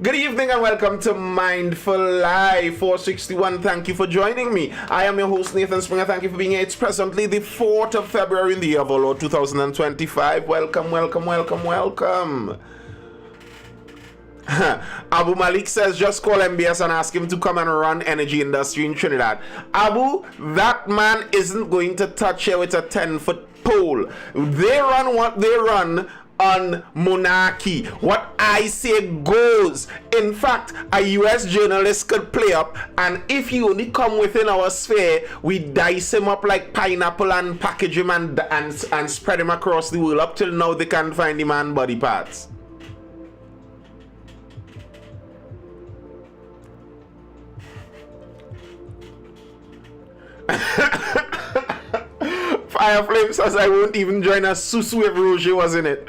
Good evening and welcome to Mindful Live 461. Thank you for joining me. I am your host Nathan Springer. Thank you for being here. It's presently the 4th of February in the year of our Lord 2025. Welcome, welcome, welcome, welcome. Abu Malik says just call MBS and ask him to come and run energy industry in Trinidad. Abu, that man isn't going to touch you with a 10-foot pole. They run what they run on monarchy. What I say goes. In fact, a US journalist could play up, and if he only come within our sphere, we dice him up like pineapple and package him and spread him across the world. Up till now, they can't find the man body parts. Fireflame says I won't even join a susu if Roger was in it.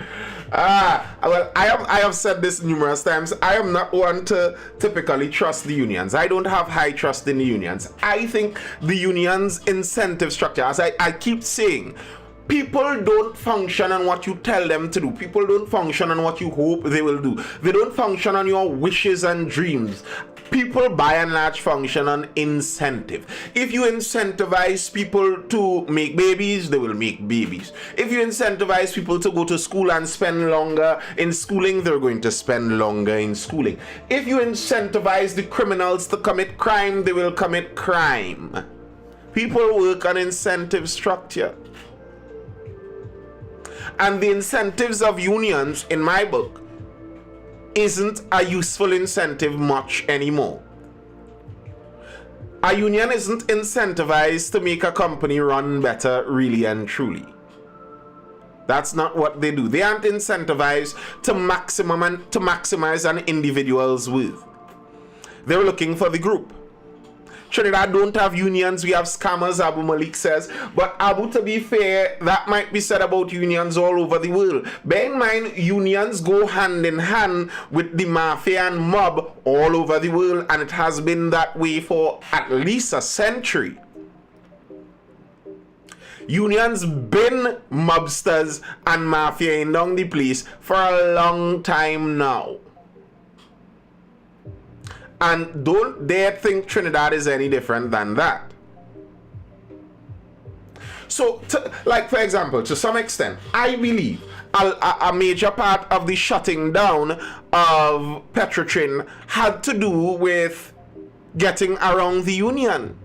Well, I have said this numerous times. I am not one to typically trust the unions. I don't have high trust in the unions. I think the unions' incentive structure, as I keep saying, people don't function on what you tell them to do. People don't function on what you hope they will do. They don't function on your wishes and dreams. People by and large function on incentive. If you incentivize people to make babies, they will make babies. If you incentivize people to go to school and spend longer in schooling, they're going to spend longer in schooling. If you incentivize the criminals to commit crime, they will commit crime. People work on incentive structure. And the incentives of unions, in my book, isn't a useful incentive much anymore. A union isn't incentivized to make a company run better, really and truly. That's not what they do. They aren't incentivized to maximize an individual's worth. They're looking for the group. Trinidad don't have unions, we have scammers, Abu Malik says. But Abu, to be fair, that might be said about unions all over the world. Bear in mind, unions go hand in hand with the mafia and mob all over the world, and it has been that way for at least a century. Unions been mobsters and mafia in down the place for a long time now. And don't dare think Trinidad is any different than that. So, like for example, to some extent, I believe a major part of the shutting down of Petrotrin had to do with getting around the union.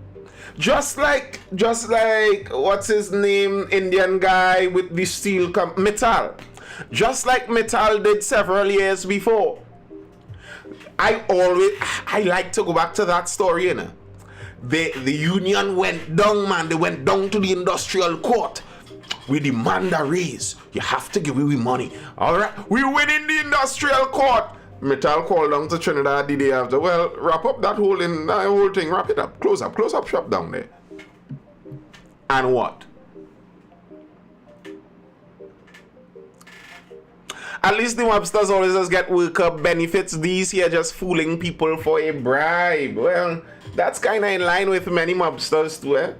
Just like what's his name, Indian guy with the steel Metal. Just like Metal did several years before. I like to go back to that story, you know. The union went down, man. They went down to the industrial court. We demand a raise. You have to give me money. All right, we win in the industrial court. Metal called down to Trinidad the day after. Well, wrap up that whole thing. Wrap it up. Close up shop down there. And what? At least the mobsters always just get worker benefits. These here just fooling people for a bribe. Well, that's kind of in line with many mobsters too, eh?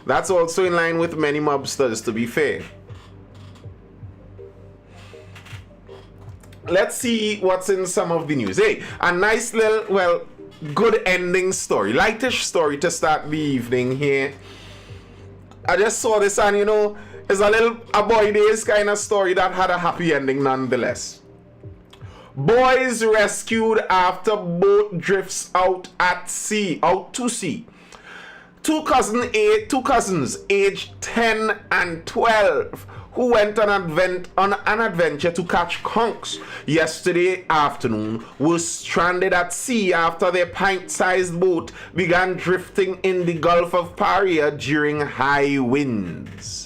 That's also in line with many mobsters, to be fair. Let's see what's in some of the news. Hey, a nice little, well, good ending story. Lightish story to start the evening here. I just saw this and, you know, it's a boy days kind of story that had a happy ending nonetheless. Boys rescued after boat drifts out to sea. Two cousins aged 10 and 12 who went on an adventure to catch conchs yesterday afternoon were stranded at sea after their pint-sized boat began drifting in the Gulf of Paria during high winds.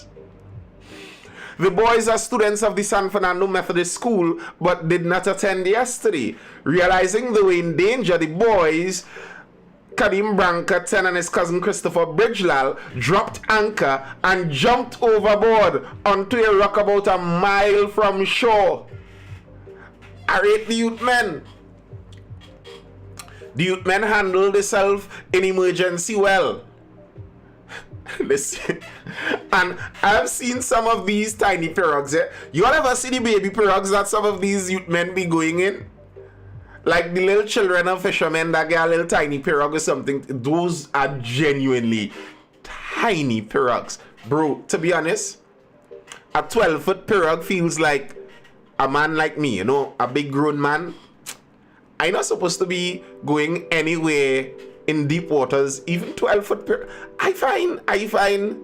The boys are students of the San Fernando Methodist School but did not attend yesterday. Realizing they were in danger, the boys, Kadim Branca, 10, and his cousin Christopher Bridgelal, dropped anchor and jumped overboard onto a rock about a mile from shore. I rate the youth men. The youth men handled themselves in emergency well. Listen, and I've seen some of these tiny pirogues. You all ever see the baby pirogues that some of these youth men be going in? Like the little children of fishermen that get a little tiny pirogue or something. Those are genuinely tiny pirogues. Bro, to be honest, a 12-foot pirogue feels like a man like me, you know, a big grown man. I'm not supposed to be going anywhere in deep waters, even 12-foot pirogue. I find,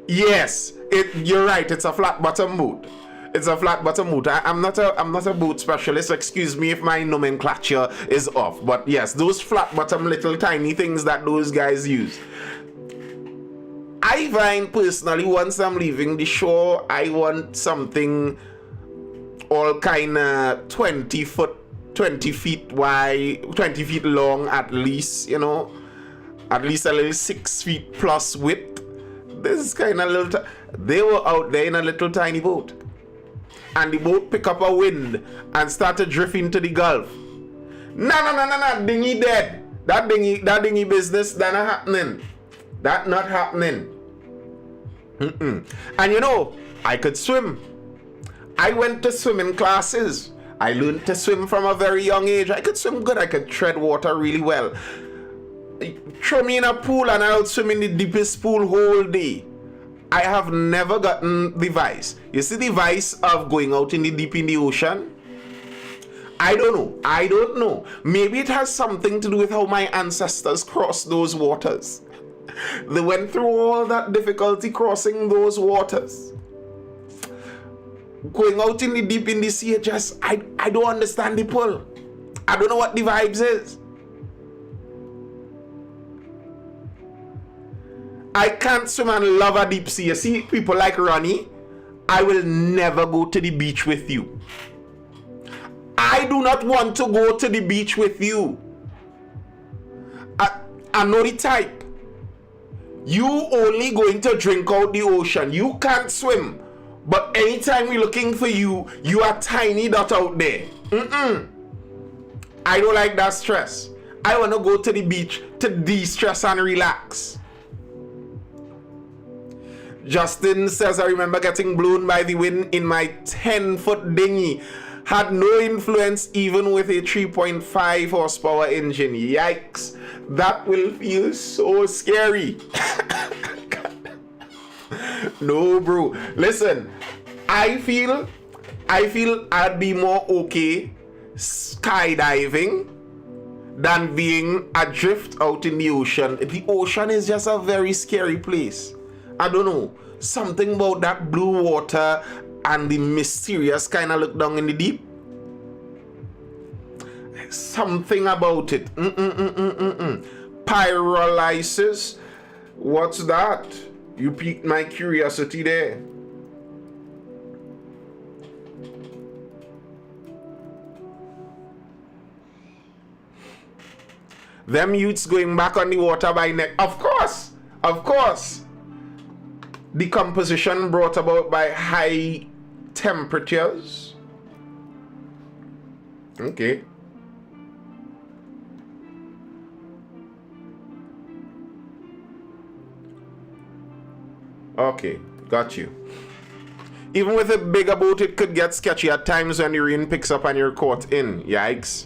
yes, you're right, it's a flat bottom boat. It's a flat bottom boat. I'm not a boat specialist. Excuse me if my nomenclature is off. But yes, those flat bottom little tiny things that those guys use. I find personally, once I'm leaving the shore, I want something all kind of 20 feet wide, 20 feet long at least, you know, at least a little 6 feet plus width. This is kind of little. They were out there in a little tiny boat, and the boat pick up a wind and start to drift into the Gulf. No, dinghy dead. That dinghy business, that not happening. That not happening. And you know, I could swim. I went to swimming classes. I learned to swim from a very young age. I could swim good. I could tread water really well. Throw me in a pool and I'll swim in the deepest pool whole day. I have never gotten the vice. You see the vice of going out in the deep in the ocean? I don't know. Maybe it has something to do with how my ancestors crossed those waters. They went through all that difficulty crossing those waters. Going out in the deep in the sea, I don't understand the pull. I don't know what the vibes is. I can't swim and love a deep sea. You see, people like Ronnie, I will never go to the beach with you. I do not want to go to the beach with you. I know the type. You only going to drink out the ocean. You can't swim. But anytime we're looking for you, you are tiny dot out there. I don't like that stress. I want to go to the beach to de-stress and relax. Justin says, I remember getting blown by the wind in my 10-foot dinghy. Had no influence even with a 3.5 horsepower engine. Yikes. That will feel so scary. No, bro. Listen, I feel I'd be more okay skydiving than being adrift out in the ocean. The ocean is just a very scary place. I don't know. Something about that blue water and the mysterious kind of look down in the deep. Something about it. Pyrolysis. What's that? You piqued my curiosity there. Them youths going back on the water by neck. Of course. Decomposition brought about by high temperatures. Okay. Okay, got you. Even with a bigger boat, it could get sketchy at times when the rain picks up and you're caught in. Yikes.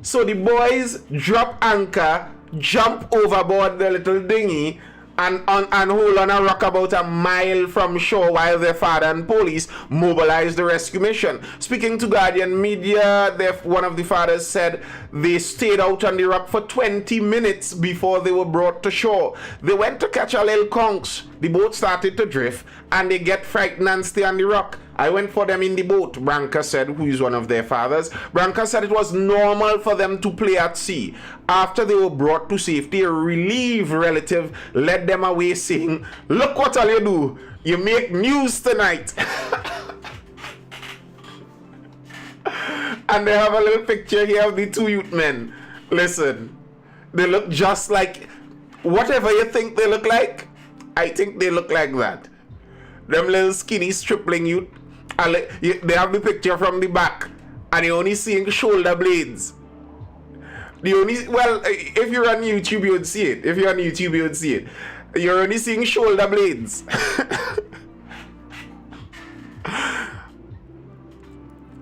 So the boys drop anchor, jump overboard the little dinghy, and hold on a rock about a mile from shore while their father and police mobilized the rescue mission. Speaking to Guardian Media, one of the fathers said they stayed out on the rock for 20 minutes before they were brought to shore. They went to catch a little conch. The boat started to drift and they get frightened and stay on the rock. I went for them in the boat, Branca said, who is one of their fathers. Branca said it was normal for them to play at sea. After they were brought to safety, a relieved relative led them away saying, "Look what all you do. You make news tonight." And they have a little picture here of the two youth men. Listen, they look just like, whatever you think they look like, I think they look like that. Them little skinny stripling youth. They have the picture from the back and you're only seeing shoulder blades. If you're on YouTube, you would see it. You're only seeing shoulder blades.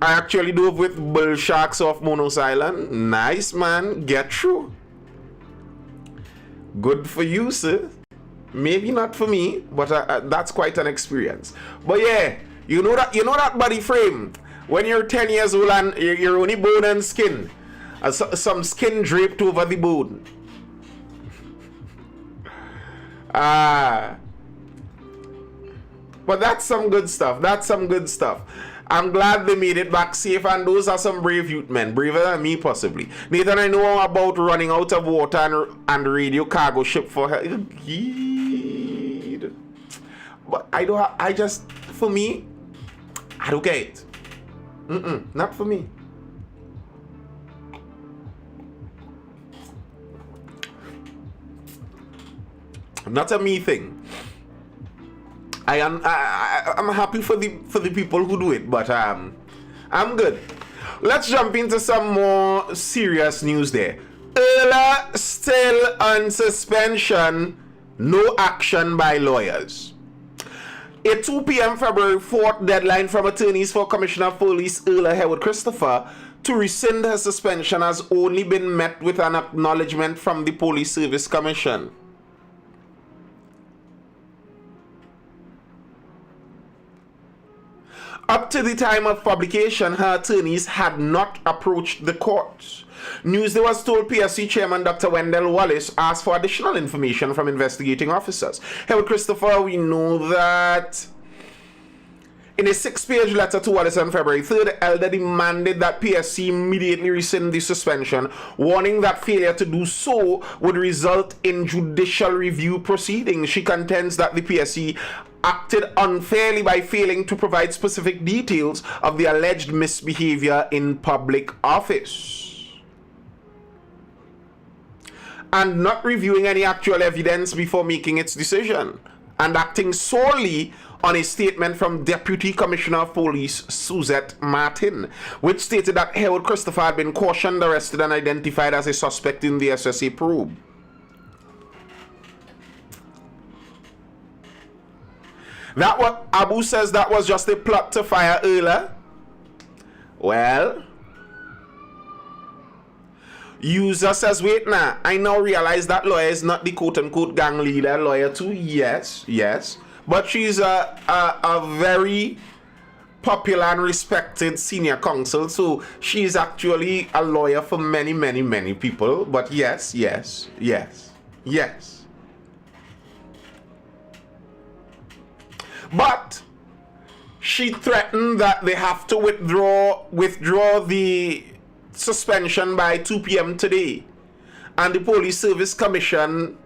I actually dove with bull sharks off Monos Island. Nice, man. Get through. Good for you, sir. Maybe not for me, but that's quite an experience. But yeah, you know that body frame. When you're 10 years old and you're only bone and skin, some skin draped over the bone. But that's some good stuff. That's some good stuff. I'm glad they made it back safe, and those are some brave youth men, braver than me possibly. Nathan, I know about running out of water and radio cargo ship for her. But for me, I don't get it. Not for me. Not a me thing. I'm happy for the people who do it, but I'm good. Let's jump into some more serious news there. Erla still on suspension, no action by lawyers. A 2 p.m. February 4th deadline from attorneys for Commissioner of Police Erla Howard Christopher to rescind her suspension has only been met with an acknowledgement from the Police Service Commission. Up to the time of publication, her attorneys had not approached the court. Newsday was told PSC Chairman Dr. Wendell Wallace asked for additional information from investigating officers. Howard Christopher, we know that in a 6-page letter to Wallace on February 3rd, Elder demanded that PSC immediately rescind the suspension, warning that failure to do so would result in judicial review proceedings. She contends that the PSC acted unfairly by failing to provide specific details of the alleged misbehavior in public office and not reviewing any actual evidence before making its decision, and acting solely on a statement from Deputy Commissioner of Police Suzette Martin, which stated that Howard Christopher had been cautioned, arrested, and identified as a suspect in the SSA probe. That what Abu says that was just a plot to fire Erla. Well, user says, wait now, I now realize that lawyer is not the quote-unquote gang leader. Lawyer too, yes, but she's a very popular and respected senior counsel, so she's actually a lawyer for many people. But yes. But she threatened that they have to withdraw the suspension by 2 p.m. today. And the Police Service Commission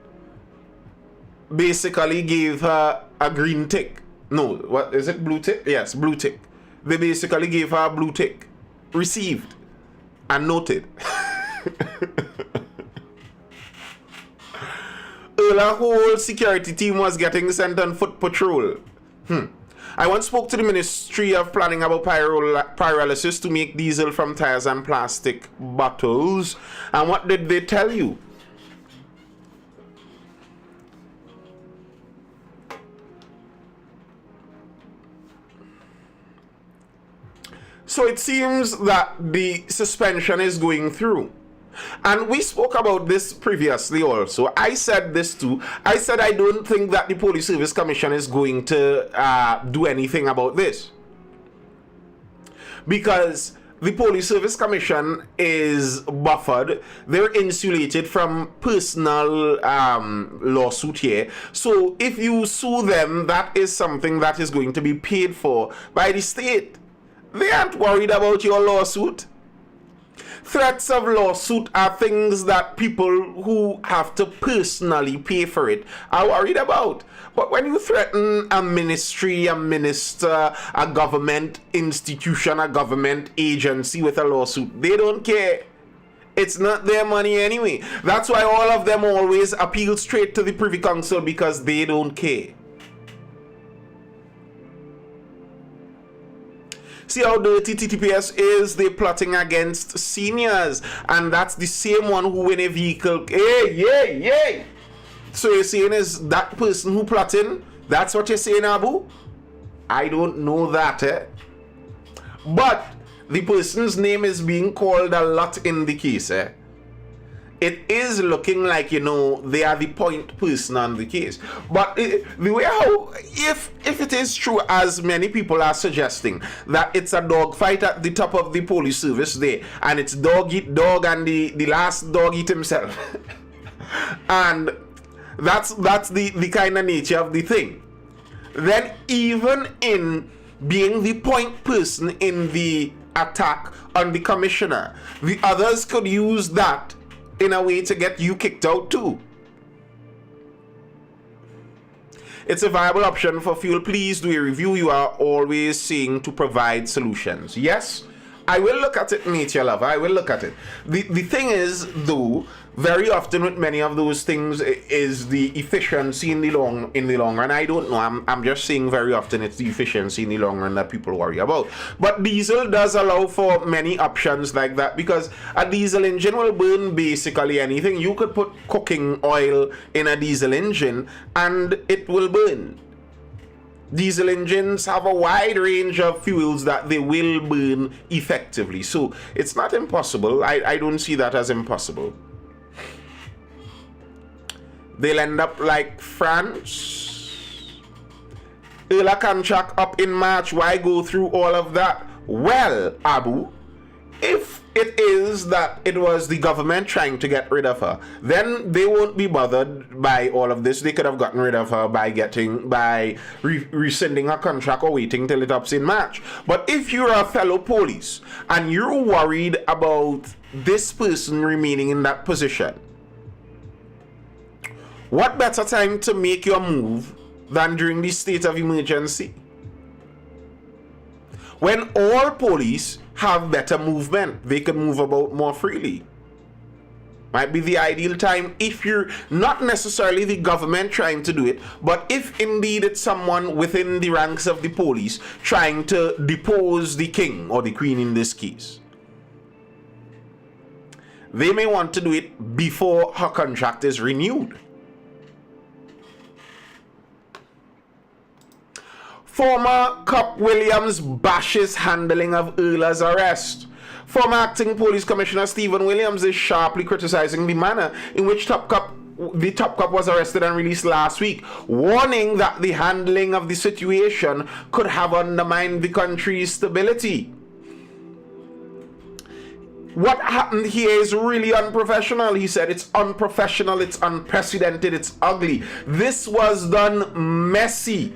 basically gave her a green tick. No, what is it? Blue tick? Yes, blue tick. They basically gave her a blue tick. Received and noted. Erla's whole security team was getting sent on foot patrol. I once spoke to the Ministry of Planning about pyrolysis to make diesel from tires and plastic bottles. And what did they tell you? So it seems that the suspension is going through. And we spoke about this previously also. I said this too. I said I don't think that the Police Service Commission is going to do anything about this. Because the Police Service Commission is buffered. They're insulated from personal lawsuit here. So if you sue them, that is something that is going to be paid for by the state. They aren't worried about your lawsuit. Threats of lawsuit are things that people who have to personally pay for it are worried about. But when you threaten a ministry, a minister, a government institution, a government agency with a lawsuit, they don't care. It's not their money anyway. That's why all of them always appeal straight to the Privy Council, because they don't care. See how dirty TTPS is? They're plotting against seniors, and that's the same one who in a vehicle. Hey. So you're saying is that person who plotting? That's what you're saying, Abu? I don't know that, But the person's name is being called a lot in the case, it is looking like, they are the point person on the case. But the way how, if it is true, as many people are suggesting, that it's a dog fight at the top of the police service there, and it's dog eat dog, and the last dog eat himself, and that's the kind of nature of the thing, then even in being the point person in the attack on the commissioner, the others could use that in a way to get you kicked out too. It's a viable option for fuel. Please do a review. You are always saying to provide solutions. Yes, I will look at it, nature lover. I will look at it. The thing is, though, very often with many of those things is the efficiency in the long run. I don't know. I'm just saying very often it's the efficiency in the long run that people worry about. But diesel does allow for many options like that, because a diesel engine will burn basically anything. You could put cooking oil in a diesel engine and it will burn. Diesel engines have a wide range of fuels that they will burn effectively. So it's not impossible. I don't see that as impossible. They'll end up like France. Earlier contract up in March. Why go through all of that? Well, Abu, if it is that it was the government trying to get rid of her, then they won't be bothered by all of this. They could have gotten rid of her by rescinding her contract or waiting till it ups in March. But if you're a fellow police and you're worried about this person remaining in that position, what better time to make your move than during the state of emergency, when all police have better movement? They can move about more freely. Might be the ideal time if you're not necessarily the government trying to do it, but if indeed it's someone within the ranks of the police trying to depose the king or the queen in this case. They may want to do it before her contract is renewed. Former Cop Williams bashes handling of Earler's arrest. Former Acting Police Commissioner Stephen Williams is sharply criticizing the manner in which the top cop was arrested and released last week, warning that the handling of the situation could have undermined the country's stability. What happened here is really unprofessional, he said. It's unprofessional, it's unprecedented, it's ugly. This was done messy.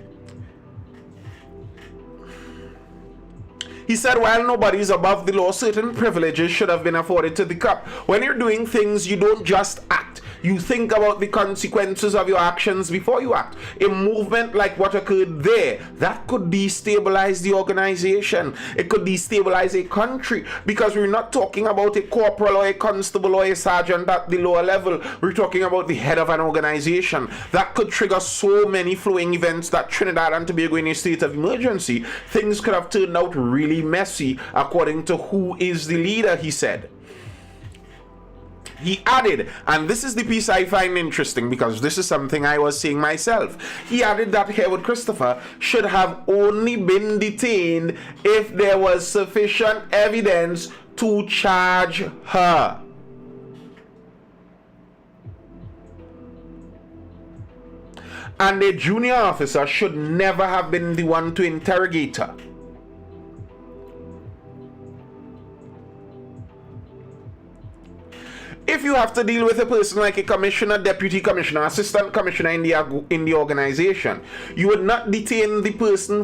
He said, while nobody is above the law, certain privileges should have been afforded to the cop. When you're doing things, you don't just act. You think about the consequences of your actions before you act. A movement like what occurred there, that could destabilize the organization. It could destabilize a country, because we're not talking about a corporal or a constable or a sergeant at the lower level. We're talking about the head of an organization. That could trigger so many flowing events that Trinidad and Tobago in a state of emergency, things could have turned out really messy according to who is the leader, he said. He added, and this is the piece I find interesting because this is something I was saying myself. He added that Herwood Christopher should have only been detained if there was sufficient evidence to charge her. And a junior officer should never have been the one to interrogate her. If you have to deal with a person like a commissioner, deputy commissioner, assistant commissioner in the organization, you would not detain that person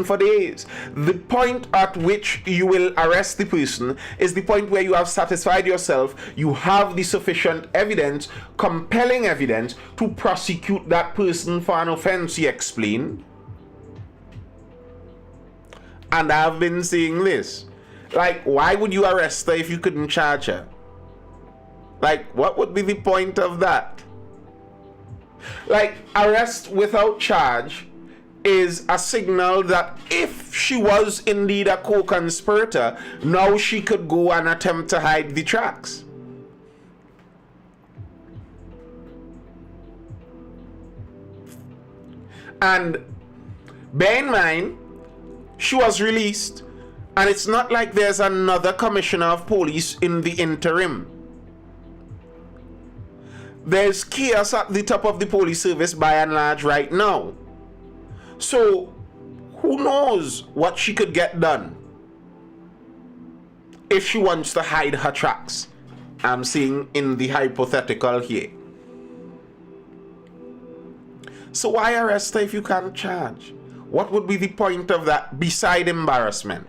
for days. The point at which you will arrest the person is the point where you have satisfied yourself, you have the sufficient evidence, compelling evidence, to prosecute that person for an offense, he explained. And I've been saying this. Like, why would you arrest her if you couldn't charge her? Like, what would be the point of that? Like, arrest without charge is a signal that if she was indeed a co-conspirator, now she could go and attempt to hide the tracks. And bear in mind, she was released And it's not like there's another commissioner of police in the interim. There's chaos at the top of the police service by and large right now. So, who knows what she could get done if she wants to hide her tracks. I'm saying in the hypothetical here. So why arrest her if you can't charge? What would be the point of that beside embarrassment?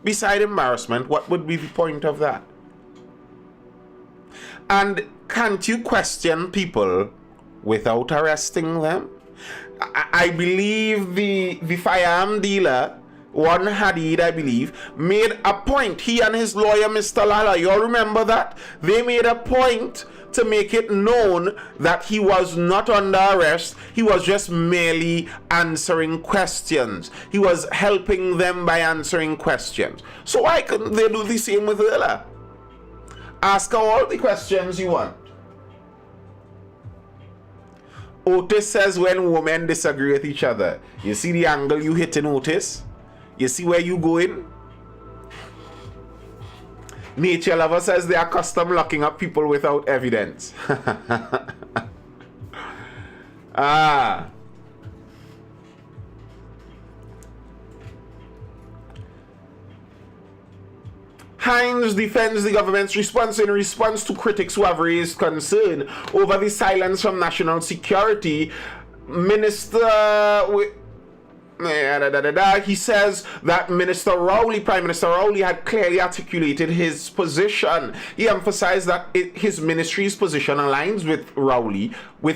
Beside embarrassment, what would be the point of that? And can't you question people without arresting them? I believe the firearm dealer, one Hadid, I believe, made a point. He and his lawyer, Mr. Lala, you all remember that? They made a point to make it known that he was not under arrest. He was just merely answering questions. He was helping them by answering questions. So why couldn't they do the same with Lala? Ask her all the questions you want. Otis says when women disagree with each other, you see the angle you hit in Otis? You see where you going? Nature Lover says they are custom locking up people without evidence. Ah. Hines defends the government's response in response to critics who have raised concern over the silence from national security. He says that Prime Minister Rowley had clearly articulated his position. He emphasized that his ministry's position aligns with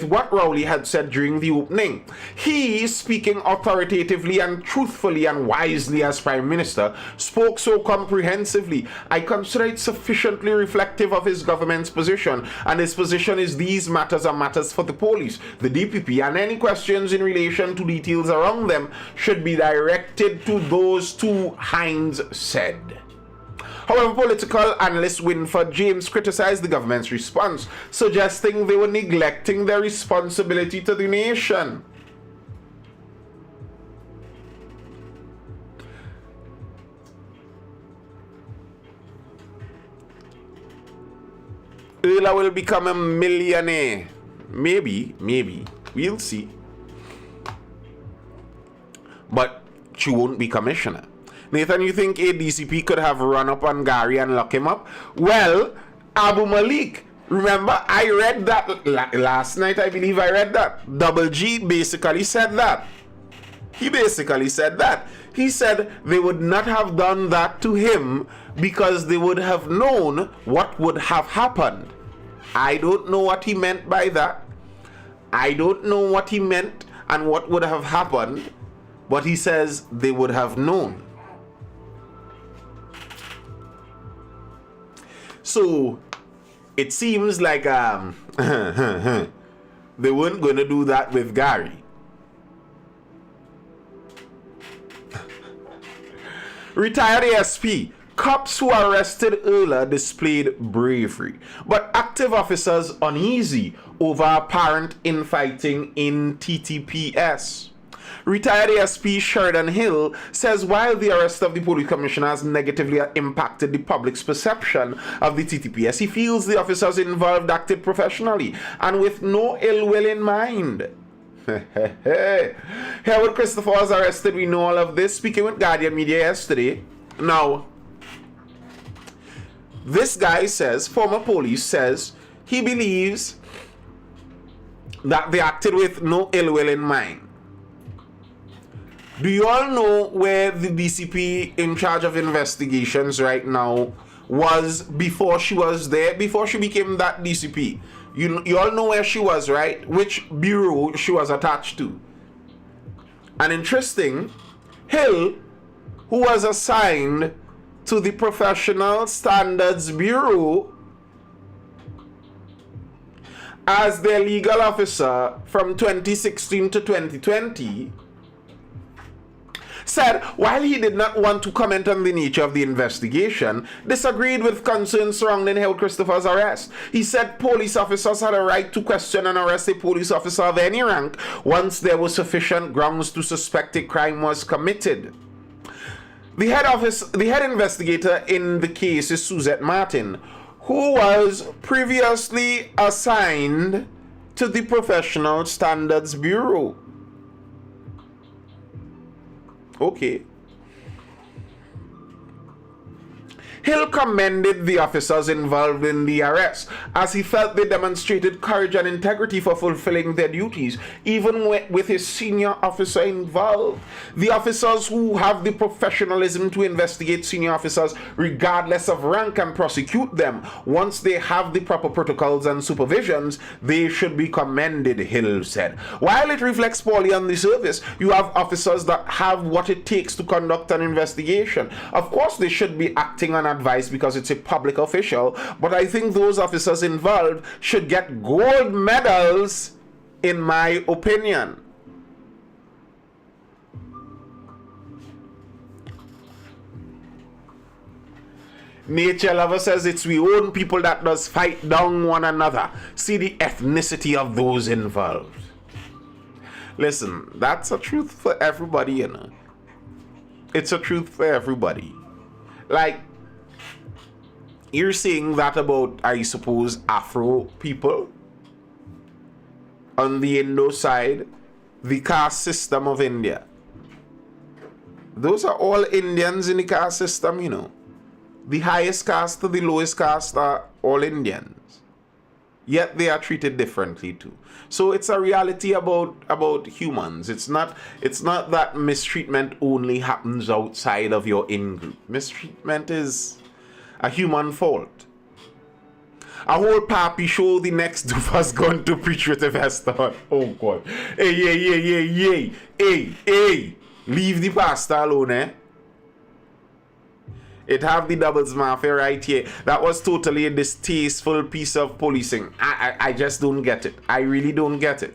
what Rowley had said during the opening. He, speaking authoritatively and truthfully and wisely as Prime Minister, spoke so comprehensively. I consider it sufficiently reflective of his government's position, and his position is these matters are matters for the police, the DPP, and any questions in relation to details around them should be directed to those two, Hines said. However, political analyst Winford James criticized the government's response, suggesting they were neglecting their responsibility to the nation. Ella will become a millionaire. Maybe. We'll see. But she won't be commissioner. Nathan, you think a DCP could have run up on Gary and lock him up? Well, Abu Malik, remember I read that last night, I believe I read that. Double G basically said that. He basically said that. He said they would not have done that to him because they would have known what would have happened. I don't know what he meant by that. I don't know what he meant and what would have happened. But he says they would have known. So it seems like they weren't going to do that with Gary. Retired ASP. Cops who arrested Erla displayed bravery, but active officers uneasy over apparent infighting in TTPS. Retired ASP Sheridan Hill says while the arrest of the police commissioner has negatively impacted the public's perception of the TTPS, he feels the officers involved acted professionally and with no ill will in mind. Harold Christopher was arrested, we know all of this, speaking with Guardian Media yesterday. Now, this guy says, former police says, he believes that they acted with no ill will in mind. Do you all know where the DCP in charge of investigations right now was before she was there, before she became that DCP? You all know where she was, right? Which bureau she was attached to. And interesting, Hill, who was assigned to the Professional Standards Bureau as their legal officer from 2016 to 2020, said while he did not want to comment on the nature of the investigation, disagreed with concerns surrounding Harold Christopher's arrest. He said police officers had a right to question and arrest a police officer of any rank once there was sufficient grounds to suspect a crime was committed. The head investigator in the case is Suzette Martin, who was previously assigned to the Professional Standards Bureau. Okay. Hill commended the officers involved in the arrest, as he felt they demonstrated courage and integrity for fulfilling their duties, even with a senior officer involved. The officers who have the professionalism to investigate senior officers regardless of rank and prosecute them once they have the proper protocols and supervisions, they should be commended, Hill said. While it reflects poorly on the service, you have officers that have what it takes to conduct an investigation. Of course, they should be acting on advice because it's a public official, but I think those officers involved should get gold medals, in my opinion. Nature Lover says it's we own people that does fight down one another. See the ethnicity of those involved. Listen, that's a truth for everybody, you know. It's a truth for everybody. Like, you're saying that about, I suppose, Afro people on the Indo side, the caste system of India. Those are all Indians in the caste system, you know. The highest caste to the lowest caste are all Indians. Yet they are treated differently too. So it's a reality about humans. It's not that mistreatment only happens outside of your in-group. Mistreatment is a human fault. A whole papi show the next doofer's gone to preach with a vest on. Oh God. Hey. Leave the pastor alone, eh? It have the doubles mafia right here. That was totally a distasteful piece of policing. I just don't get it. I really don't get it.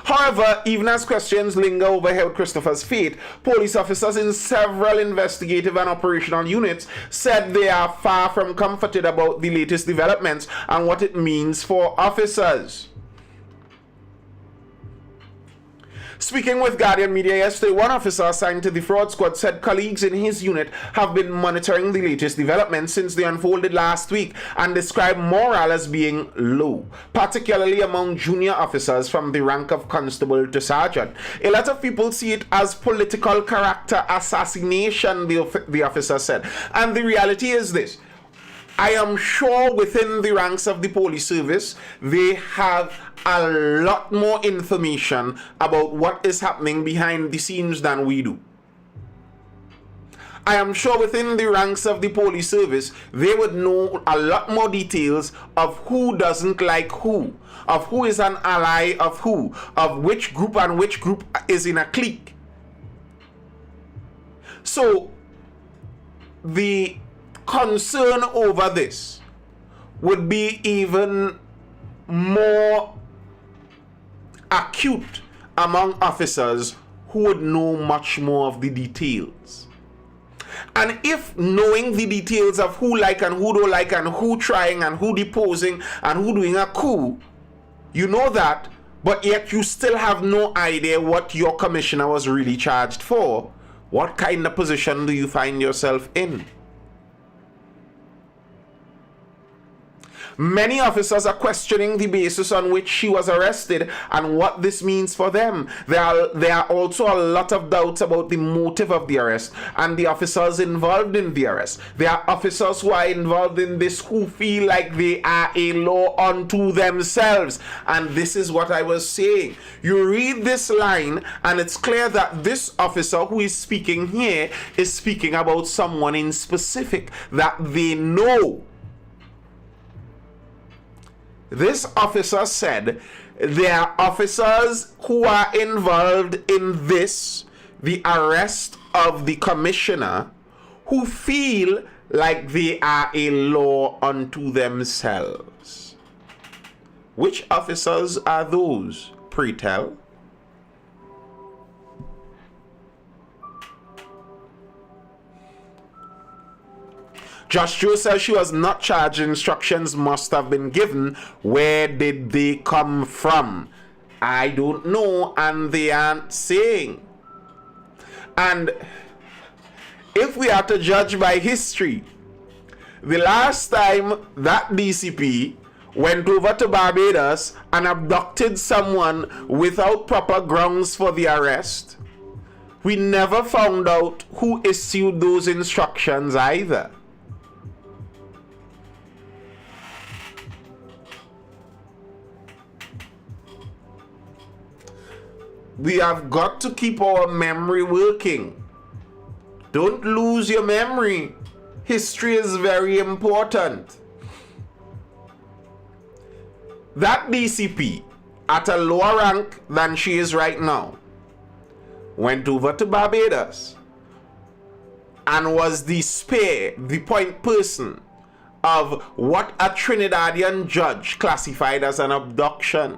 However, even as questions linger over Held Christopher's fate, police officers in several investigative and operational units said they are far from comforted about the latest developments and what it means for officers. Speaking with Guardian Media yesterday, one officer assigned to the fraud squad said colleagues in his unit have been monitoring the latest developments since they unfolded last week and described morale as being low, particularly among junior officers from the rank of constable to sergeant. A lot of people see it as political character assassination, the officer said. And the reality is this. I am sure within the ranks of the police service, they have a lot more information about what is happening behind the scenes than we do. I am sure within the ranks of the police service, they would know a lot more details of who doesn't like who, of who is an ally of who, of which group and which group is in a clique. So, the concern over this would be even more acute among officers who would know much more of the details. And if knowing the details of who like and who don't like and who trying and who deposing and who doing a coup, you know that, but yet you still have no idea what your commissioner was really charged for, what kind of position do you find yourself in? Many officers are questioning the basis on which she was arrested and what this means for them. There are also a lot of doubts about the motive of the arrest and the officers involved in the arrest. There are officers who are involved in this who feel like they are a law unto themselves. And this is what I was saying. You read this line and it's clear that this officer who is speaking here is speaking about someone in specific that they know. This officer said there are officers who are involved in this, the arrest of the commissioner, who feel like they are a law unto themselves. Which officers are those? Pray tell. Josh Joe says she was not charged. Instructions must have been given. Where did they come from? I don't know, and they aren't saying. And if we are to judge by history, the last time that DCP went over to Barbados and abducted someone without proper grounds for the arrest, we never found out who issued those instructions either. We have got to keep our memory working. Don't lose your memory. History is very important. That DCP, at a lower rank than she is right now, went over to Barbados and was the point person of what a Trinidadian judge classified as an abduction.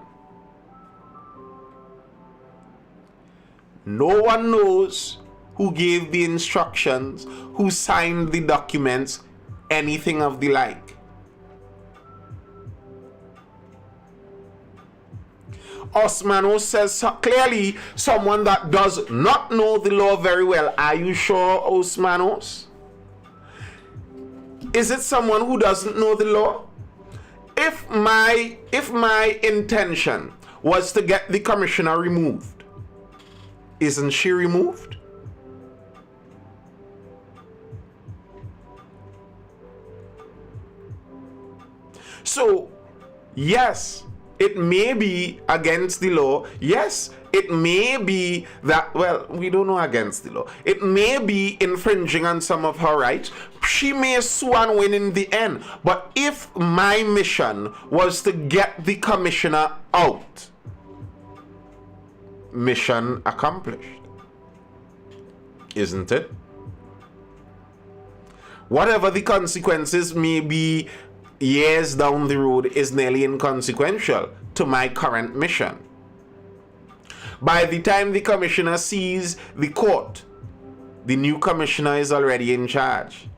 No one knows who gave the instructions, who signed the documents, anything of the like. Osmano says clearly someone that does not know the law very well. Are you sure, Osmanos? Is it someone who doesn't know the law? If my intention was to get the commissioner removed, isn't she removed? So, yes, it may be against the law. Yes, it may be that, well, we don't know against the law. It may be infringing on some of her rights. She may sue and win in the end. But if my mission was to get the commissioner out, mission accomplished, isn't it? Whatever the consequences may be years down the road is nearly inconsequential to my current mission. By the time the commissioner sees the court, the new commissioner is already in charge.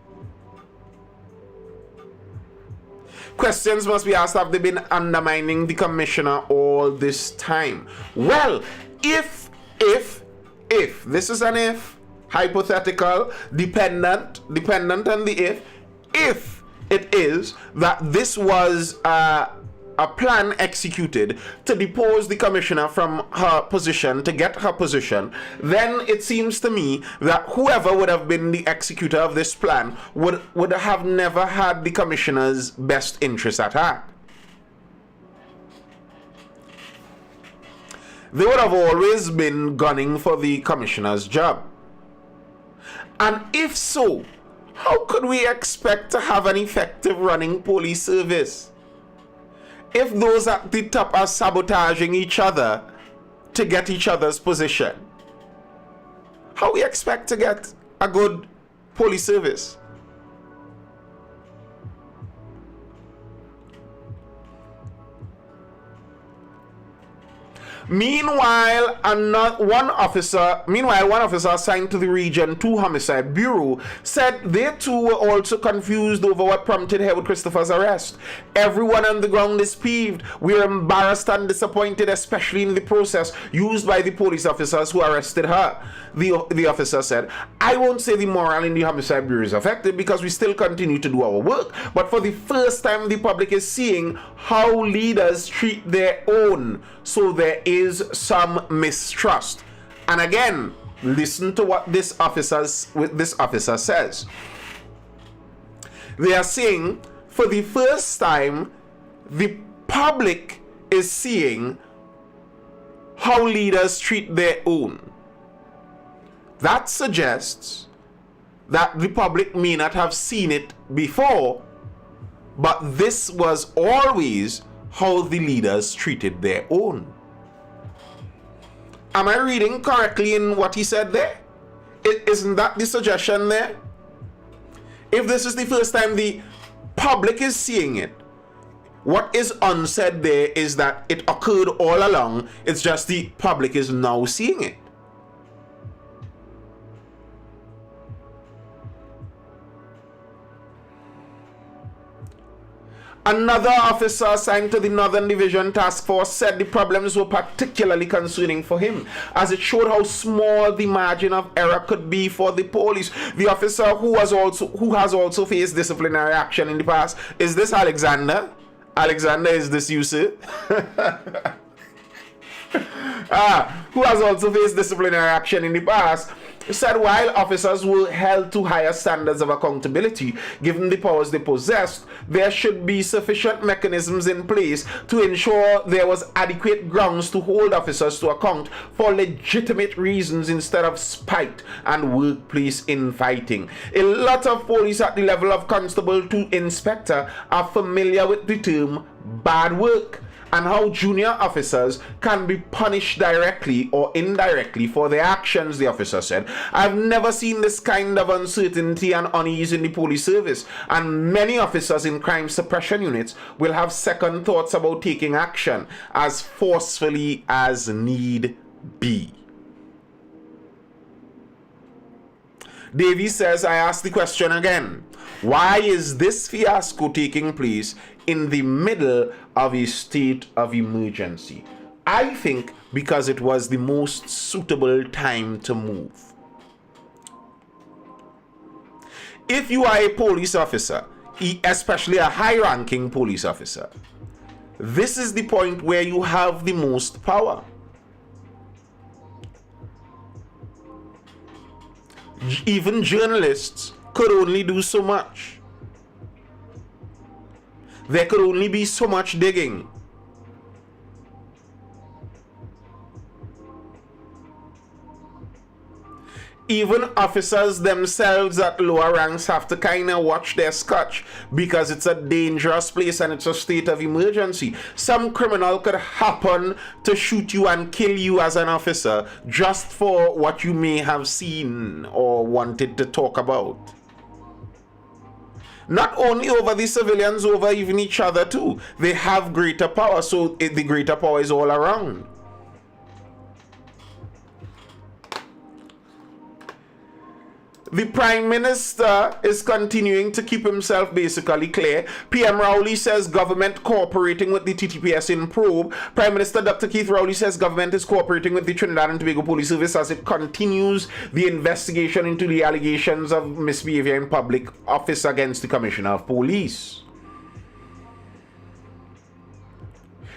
Questions must be asked, have they been undermining the commissioner all this time? Well, if this is an if, hypothetical, dependent on the if it is that this was a plan executed to depose the commissioner from her position, to get her position, then it seems to me that whoever would have been the executor of this plan would have never had the commissioner's best interest at heart. They would have always been gunning for the commissioner's job. And if so, how could we expect to have an effective running police service if those at the top are sabotaging each other to get each other's position? How we expect to get a good police service? Meanwhile, one officer assigned to the Region 2 Homicide Bureau said they too were also confused over what prompted Herwood Christopher's arrest. Everyone on the ground is peeved. We're embarrassed and disappointed, especially in the process used by the police officers who arrested her. The officer said, I won't say the morale in the Homicide Bureau is affected because we still continue to do our work, but for the first time the public is seeing how leaders treat their own. So there is some mistrust. And again, listen to what this officer says. They are saying for the first time the public is seeing how leaders treat their own. That suggests that the public may not have seen it before, but this was always how the leaders treated their own. Am I reading correctly in what he said there? Isn't that the suggestion there? If this is the first time the public is seeing it, what is unsaid there is that it occurred all along. It's just the public is now seeing it. Another officer assigned to the Northern Division Task Force said the problems were particularly concerning for him, as it showed how small the margin of error could be for the police. The officer who has also faced disciplinary action in the past, is this Alexander? Alexander, is this you, sir? Who has also faced disciplinary action in the past, said while officers were held to higher standards of accountability given the powers they possessed, there should be sufficient mechanisms in place to ensure there was adequate grounds to hold officers to account for legitimate reasons instead of spite and workplace infighting. A lot of police at the level of constable to inspector are familiar with the term bad work and how junior officers can be punished directly or indirectly for their actions, the officer said. I've never seen this kind of uncertainty and unease in the police service, and many officers in crime suppression units will have second thoughts about taking action as forcefully as need be. Davies says, I ask the question again. Why is this fiasco taking place in the middle of a state of emergency? I think because it was the most suitable time to move. If you are a police officer, especially a high-ranking police officer, this is the point where you have the most power. Even journalists could only do so much. There could only be so much digging. Even officers themselves at lower ranks have to kind of watch their scotch because it's a dangerous place and it's a state of emergency. Some criminal could happen to shoot you and kill you as an officer just for what you may have seen or wanted to talk about. Not only over the civilians, over even each other too. They have greater power, so the greater power is all around. The Prime Minister is continuing to keep himself basically clear. PM Rowley says government cooperating with the TTPS in probe. Prime Minister Dr. Keith Rowley says government is cooperating with the Trinidad and Tobago Police Service as it continues the investigation into the allegations of misbehavior in public office against the Commissioner of Police.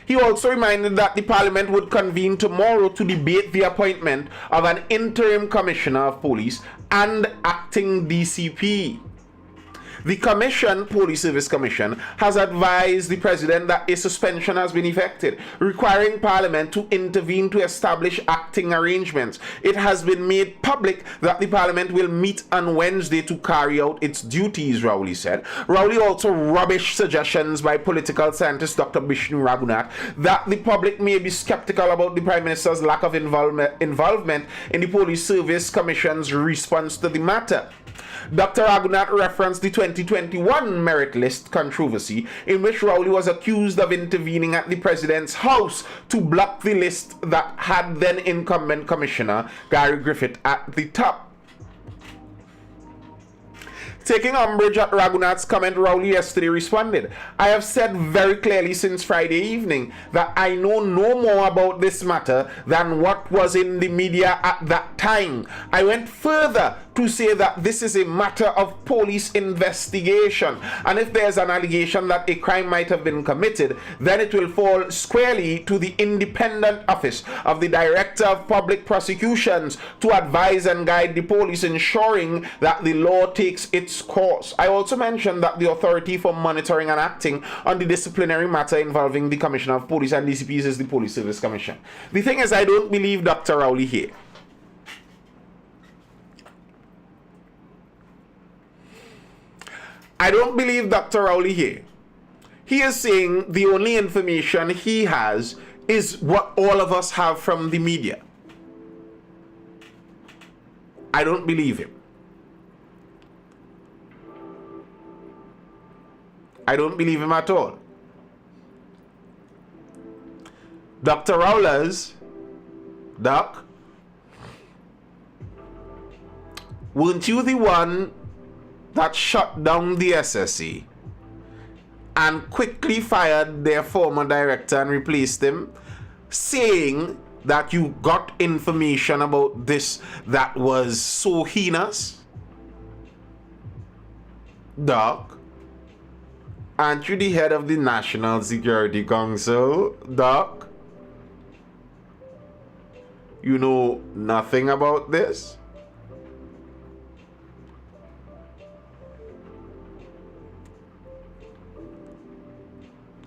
He also reminded that the Parliament would convene tomorrow to debate the appointment of an interim Commissioner of Police and acting DCP. The Commission, Police Service Commission, has advised the President that a suspension has been effected, requiring Parliament to intervene to establish acting arrangements. It has been made public that the Parliament will meet on Wednesday to carry out its duties, Rowley said. Rowley also rubbished suggestions by political scientist Dr. Bishnu Raghunath that the public may be skeptical about the Prime Minister's lack of involvement in the Police Service Commission's response to the matter. Dr. Raghunath referenced the 2021 merit list controversy in which Rowley was accused of intervening at the President's house to block the list that had then incumbent Commissioner Gary Griffith at the top. Taking umbrage at Raghunath's comment, Rowley yesterday responded, I have said very clearly since Friday evening that I know no more about this matter than what was in the media at that time. I went further to say that this is a matter of police investigation, and if there's an allegation that a crime might have been committed, then it will fall squarely to the independent office of the Director of Public Prosecutions to advise and guide the police, ensuring that the law takes its course. I also mentioned that the authority for monitoring and acting on the disciplinary matter involving the Commissioner of Police and DCPs is the Police Service Commission. The thing is, I don't believe Dr. Rowley here. I don't believe Dr. Rowley here. He is saying the only information he has is what all of us have from the media. I don't believe him. I don't believe him at all. Dr. Rowlers, Doc, weren't you the one that shut down the SSC and quickly fired their former director and replaced him, saying that you got information about this that was so heinous? Doc, aren't you the head of the National Security Council, Doc? You know nothing about this?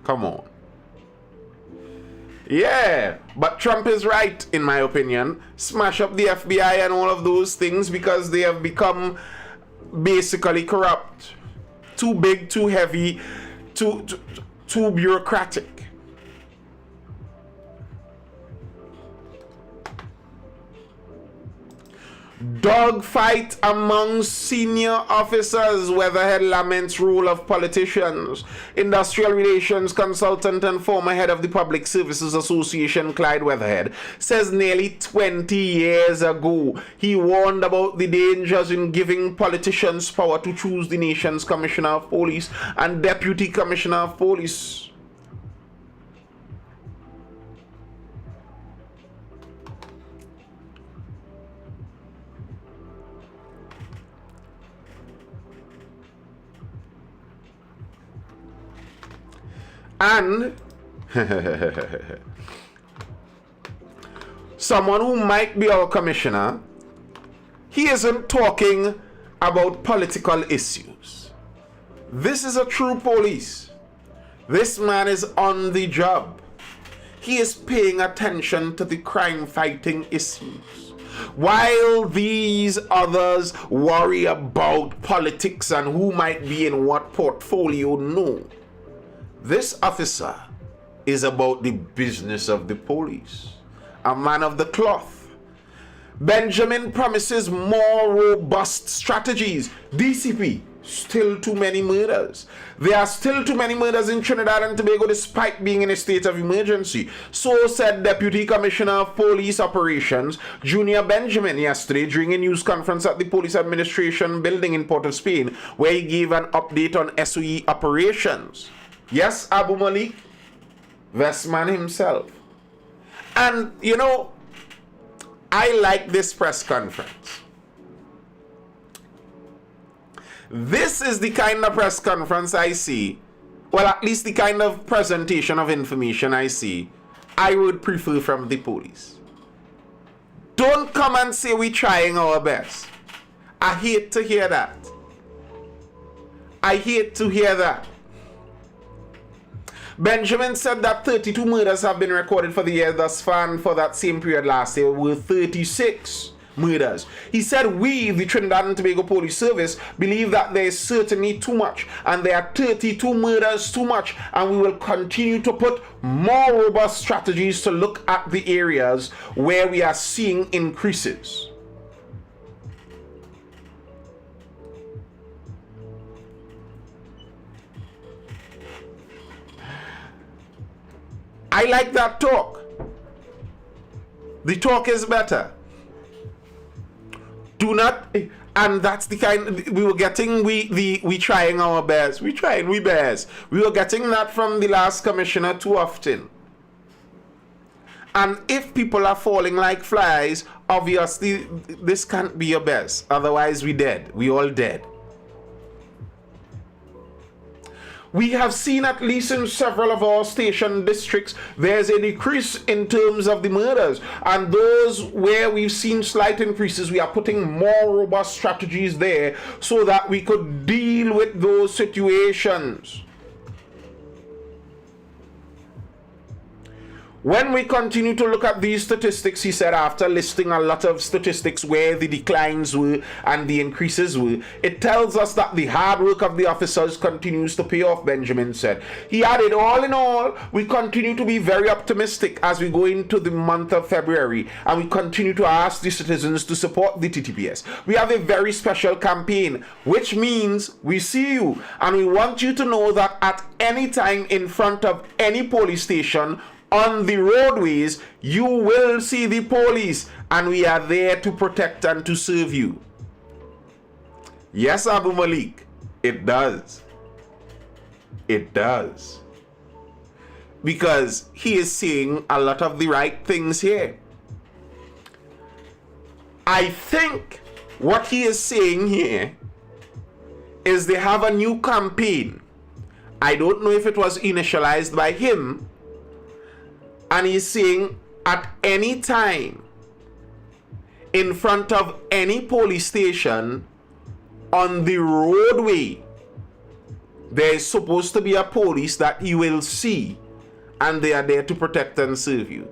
Come on. Yeah, but Trump is right, in my opinion. Smash up the FBI and all of those things because they have become basically corrupt. Too big, too heavy, too bureaucratic. Dogfight among senior officers. Weatherhead laments role of politicians. Industrial relations consultant and former head of the Public Services Association, Clyde Weatherhead, says nearly 20 years ago he warned about the dangers in giving politicians power to choose the nation's Commissioner of Police and Deputy Commissioner of Police. And someone who might be our commissioner, he isn't talking about political issues. This is a true police. This man is on the job. He is paying attention to the crime-fighting issues. While these others worry about politics and who might be in what portfolio, no. This officer is about the business of the police, a man of the cloth. Benjamin promises more robust strategies. DCP, still too many murders. There are still too many murders in Trinidad and Tobago despite being in a state of emergency. So said Deputy Commissioner of Police Operations, Junior Benjamin, yesterday during a news conference at the Police Administration building in Port of Spain, where he gave an update on SOE operations. Yes, Abu Malik, Westman himself. And, you know, I like this press conference. This is the kind of press conference I see, well, at least the kind of presentation of information I see, I would prefer from the police. Don't come and say we're trying our best. I hate to hear that. I hate to hear that. Benjamin said that 32 murders have been recorded for the year thus far, and for that same period last year were 36 murders. He said we, the Trinidad and Tobago Police Service, believe that there is certainly too much, and there are 32 murders too much, and we will continue to put more robust strategies to look at the areas where we are seeing increases. I like that talk. The talk is better. Do not, and that's the kind we were getting. We trying our best. We best. We were getting that from the last commissioner too often. And if people are falling like flies, obviously this can't be your best. Otherwise, we dead. We all dead. We have seen, at least in several of our station districts, there's a decrease in terms of the murders. And those where we've seen slight increases, we are putting more robust strategies there so that we could deal with those situations. When we continue to look at these statistics, he said, after listing a lot of statistics where the declines were and the increases were, it tells us that the hard work of the officers continues to pay off, Benjamin said. He added, all in all, we continue to be very optimistic as we go into the month of February, and we continue to ask the citizens to support the TTPS. We have a very special campaign, which means we see you, and we want you to know that at any time in front of any police station, on the roadways, you will see the police, and we are there to protect and to serve you. Yes, Abu Malik, it does. It does. Because he is saying a lot of the right things here. I think what he is saying here is they have a new campaign. I don't know if it was initialized by him. And he's saying at any time in front of any police station on the roadway, there is supposed to be a police that you will see, and they are there to protect and serve you.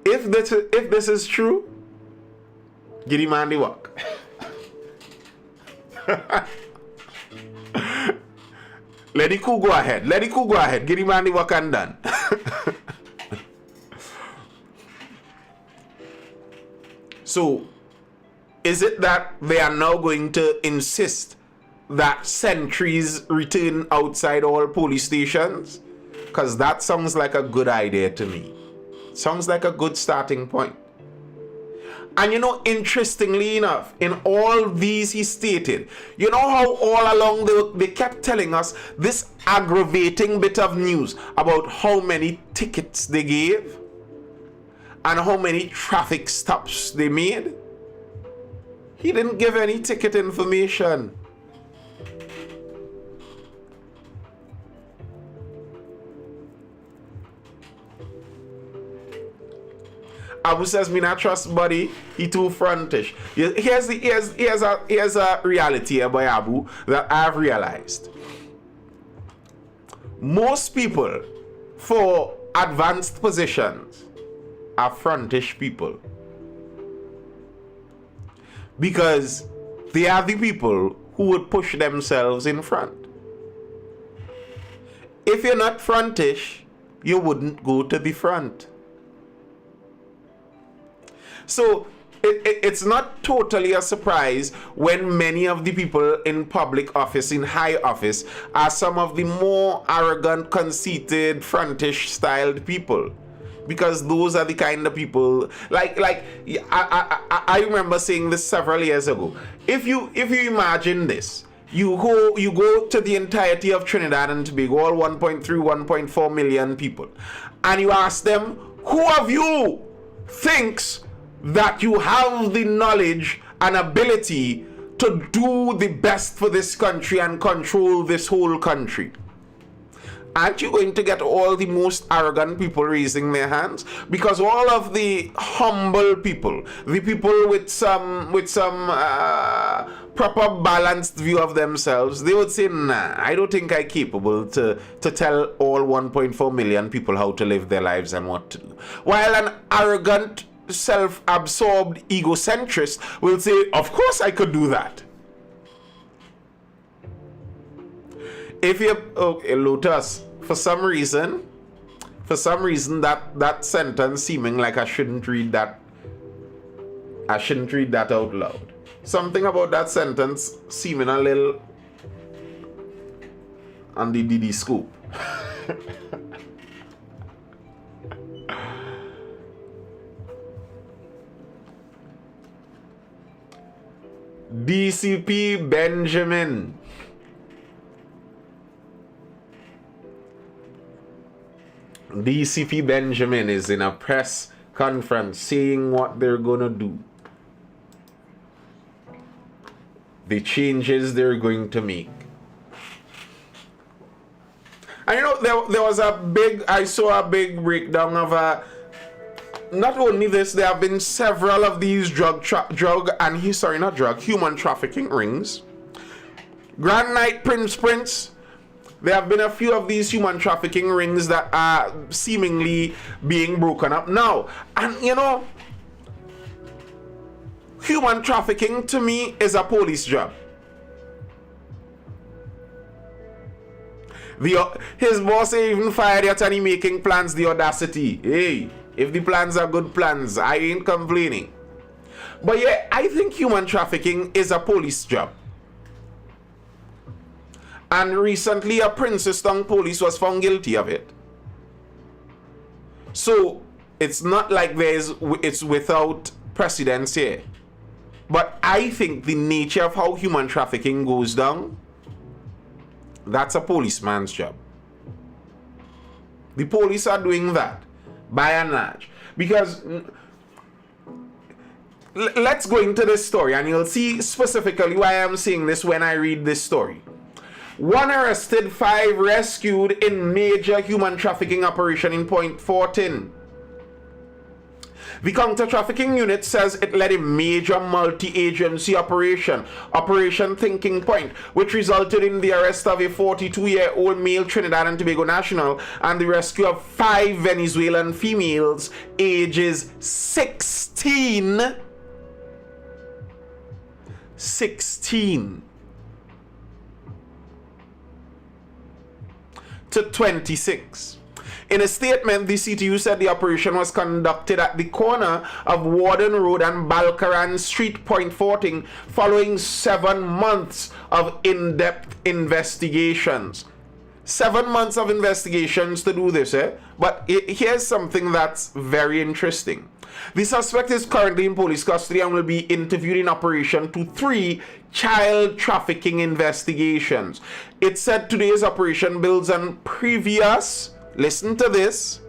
If this is true, get him on the walk. Let the coup go ahead. Let the coup go ahead. Get him on the walk and done. So, is it that they are now going to insist that sentries return outside all police stations? Because that sounds like a good idea to me. Sounds like a good starting point. And you know, interestingly enough, in all these he stated, you know how all along they kept telling us this aggravating bit of news about how many tickets they gave and how many traffic stops they made? He didn't give any ticket information. Abu says, me not trust buddy, he too frontish. Here's a reality here by Abu that I've realized. Most people for advanced positions are frontish people. Because they are the people who would push themselves in front. If you're not frontish, you wouldn't go to the front. So it's not totally a surprise when many of the people in public office, in high office, are some of the more arrogant, conceited, frontish styled people. Because those are the kind of people, I remember saying this several years ago. If you imagine this, you go to the entirety of Trinidad and Tobago, all 1.3, 1.4 million people, and you ask them, who of you thinks that you have the knowledge and ability to do the best for this country and control this whole country? Aren't you going to get all the most arrogant people raising their hands? Because all of the humble people, the people with some proper balanced view of themselves, they would say, nah, I don't think I'm capable to tell all 1.4 million people how to live their lives and what to do. While an arrogant, self-absorbed egocentrist will say, of course I could do that. If you Lotus, for some reason that sentence seeming like I shouldn't read that out loud. Something about that sentence seeming a little on the DD scoop. DCP Benjamin. DCP Benjamin is in a press conference saying what they're gonna do, the changes they're going to make. And you know, there was I saw a big breakdown of not only this, there have been several of these human trafficking rings. Grand Night Prince. There have been a few of these human trafficking rings that are seemingly being broken up now. And you know, human trafficking to me is a police job. His boss even fired yet and he making plans, the audacity. Hey, if the plans are good plans, I ain't complaining. But yeah, I think human trafficking is a police job. And recently a Princeton police was found guilty of it. So it's not like it's without precedence here. But I think the nature of how human trafficking goes down That's a policeman's job. The police are doing that, by and large. Because let's go into this story, and you'll see specifically why I'm saying this when I read this story. 1 arrested, 5 rescued in major human trafficking operation in Point Fortin. The counter-trafficking unit says it led a major multi-agency operation, Operation Thinking Point, which resulted in the arrest of a 42-year-old male Trinidad and Tobago national and the rescue of 5 Venezuelan females ages 16 to 26. In a statement, the CTU said the operation was conducted at the corner of Warden Road and Balkaran Street, Point Fortin, following 7 months of in-depth investigations. 7 months of investigations to do this, eh? But here's something that's very interesting. The suspect is currently in police custody and will be interviewed in Operation 2-3 child trafficking investigations. It said today's operation builds on previous, listen to this,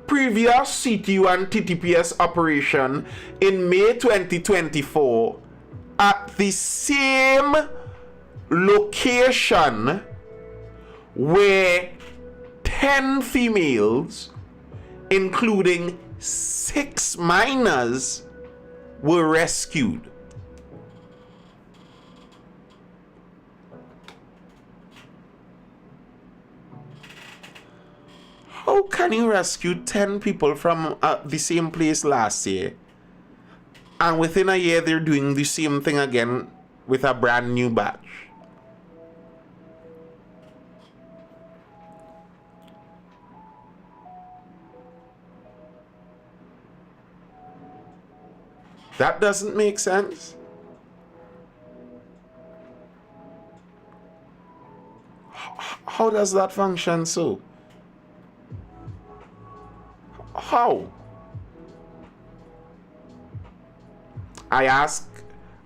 previous CTU and TTPS operation in May 2024 at the same location where 10 females, including 6 minors, were rescued. How can you rescue 10 people from the same place last year, and within a year they're doing the same thing again with a brand new batch? That doesn't make sense. How does that function so? How? I ask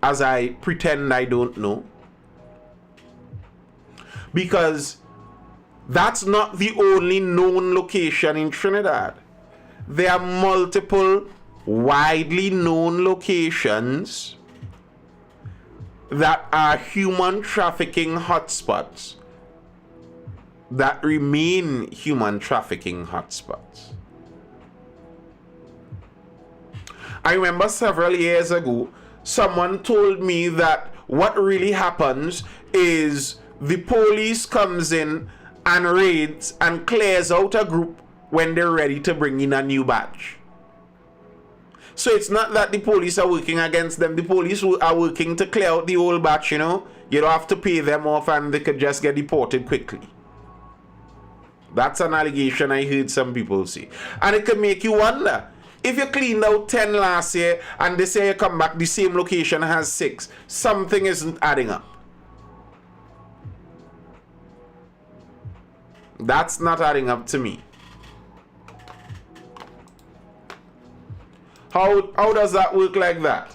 as I pretend I don't know. Because that's not the only known location in Trinidad. There are multiple widely known locations that are human trafficking hotspots, that remain human trafficking hotspots. I remember several years ago, someone told me that what really happens is the police comes in and raids and clears out a group when they're ready to bring in a new batch. So it's not that the police are working against them. The police are working to clear out the old batch, you know. You don't have to pay them off and they could just get deported quickly. That's an allegation I heard some people say. And it could make you wonder. If you cleaned out 10 last year and they say you come back, the same location has 6, something isn't adding up. That's not adding up to me. How does that work like that?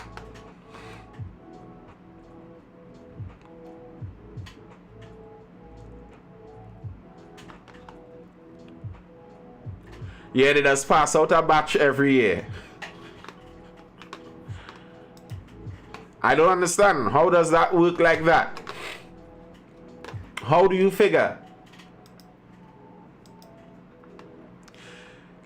Yeah, they just pass out a batch every year. I don't understand. How does that work like that? How do you figure?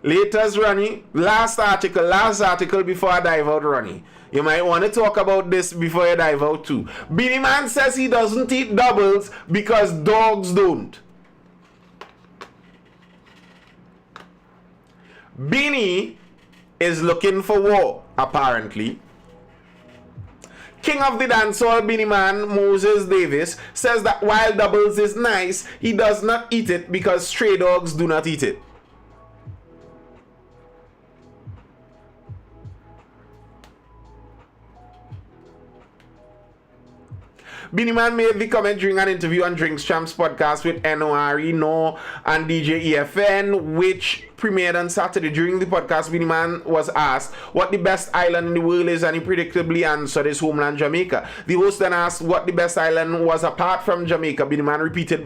Latest, Ronnie. Last article before I dive out, Ronnie. You might want to talk about this before you dive out too. Beanie Man says he doesn't eat doubles because dogs don't. Beanie is looking for war, apparently. King of the dancehall Beanie Man, Moses Davis, says that while doubles is nice, he does not eat it because stray dogs do not eat it. Beanie Man made the comment during an interview on Drinks Champs podcast with NORE, No, and DJ EFN, which premiered on Saturday. During the podcast, Beanie Man was asked what the best island in the world is, and he predictably answered his homeland, Jamaica. The host then asked what the best island was apart from Jamaica. Beanie Man repeated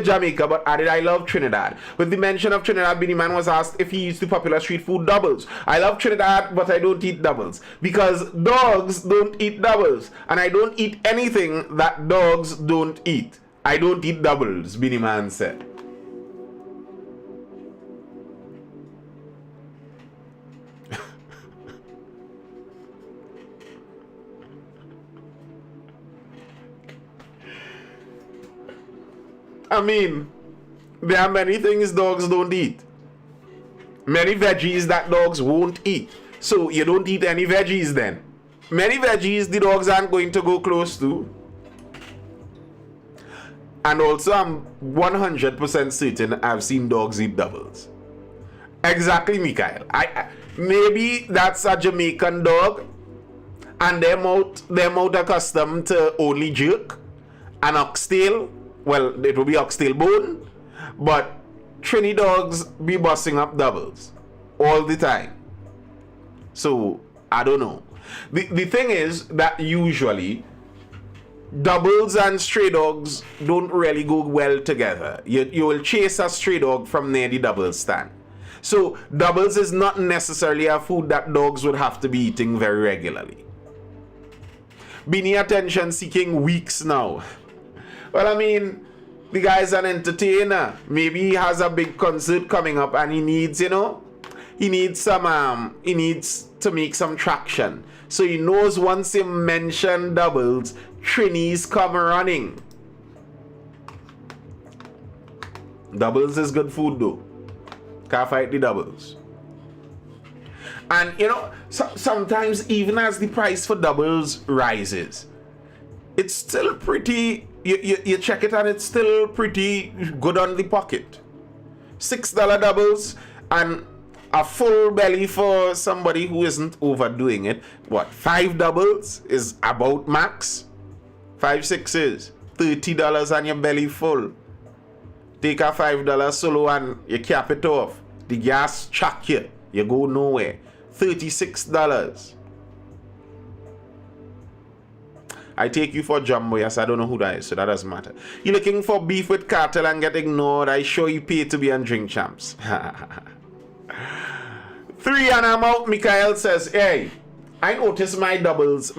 Jamaica, but added, I love Trinidad. With the mention of Trinidad, Beanie Man was asked if he eats the popular street food doubles. I love Trinidad, but I don't eat doubles. Because dogs don't eat doubles. And I don't eat anything that dogs don't eat. I don't eat doubles, Beanie Man said. I mean, there are many things dogs don't eat. Many veggies that dogs won't eat. So you don't eat any veggies then. Many veggies the dogs aren't going to go close to. And also I'm 100% certain I've seen dogs eat doubles. Exactly, Mikael. Maybe that's a Jamaican dog and they're out accustomed to only jerk and oxtail. Well, it will be oxtail bone, but Trini dogs be busting up doubles all the time. So, I don't know. The thing is that usually doubles and stray dogs don't really go well together. You will chase a stray dog from near the double stand. So, doubles is not necessarily a food that dogs would have to be eating very regularly. Beanie attention seeking weeks now. Well, I mean, the guy's an entertainer. Maybe he has a big concert coming up and he needs, he needs to make some traction. So he knows once he mention doubles, Trinis come running. Doubles is good food though. Can't fight the doubles. And sometimes even as the price for doubles rises, it's still pretty, you check it and it's still pretty good on the pocket. $6 doubles and a full belly for somebody who isn't overdoing it. What, 5 doubles is about max? 5 6s, $30 and your belly full. Take a $5 solo and you cap it off. The gas chuck you go nowhere. $36. I take you for Jumbo, yes, I don't know who that is, so that doesn't matter. You're looking for beef with cartel and get ignored. I sure you pay to be on Drink Champs. 3 and I'm out, Mikael says, hey, I notice my doubles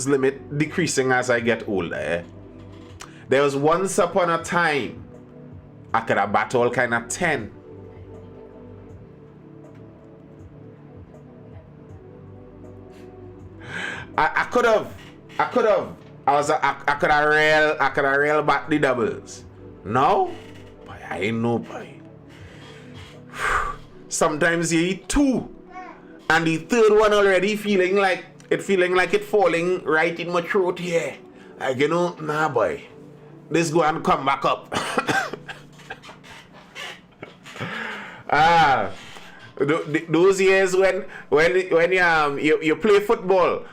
limit decreasing as I get older. Eh? There was once upon a time, I could have bat all kind of 10. I could have. I could have real bat the doubles. No, boy, I ain't no boy. Sometimes you eat 2, and the third one already feeling like it falling right in my throat here. Like nah boy, this go and come back up. Those years when you play football.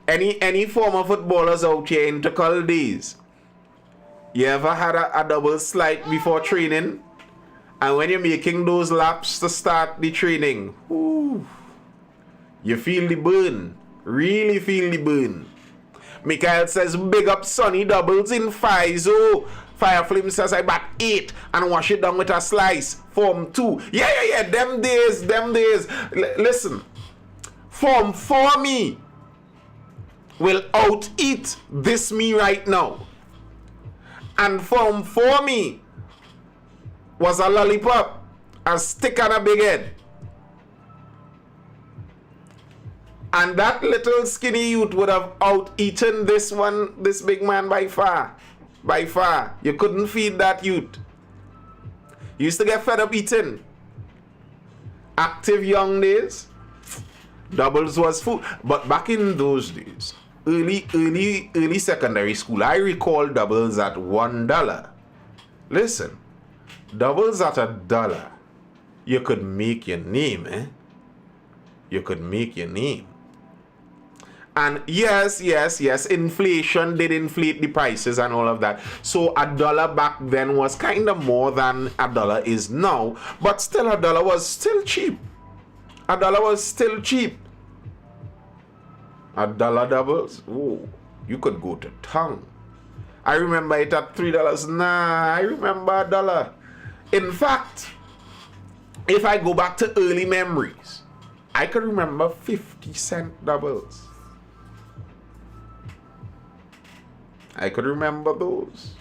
Any former footballers out here in Takal days, you ever had a double slide before training? And when you're making those laps to start the training, you feel the burn. Really feel the burn. Mikael says, big up Sonny doubles in Fizo. Fireflame says, I bat 8 and wash it down with a slice. Form 2. Yeah. Them days. Listen. Form 4 me will out-eat this me right now. And Form 4 me was a lollipop, a stick and a big head. And that little skinny youth would have out-eaten this big man by far. By far. You couldn't feed that youth. You used to get fed up eating. Active young days, doubles was food. But back in those days, early secondary school, I recall doubles at $1. Listen, doubles at $1, you could make your name, You could make your name. And yes, inflation did inflate the prices and all of that. So a dollar back then was kind of more than a dollar is now. But still, a dollar was still cheap. A dollar was still cheap. A dollar doubles. Oh, you could go to town. I remember it at $3. Nah, I remember a dollar. In fact, if I go back to early memories, I could remember 50-cent doubles. I could remember those.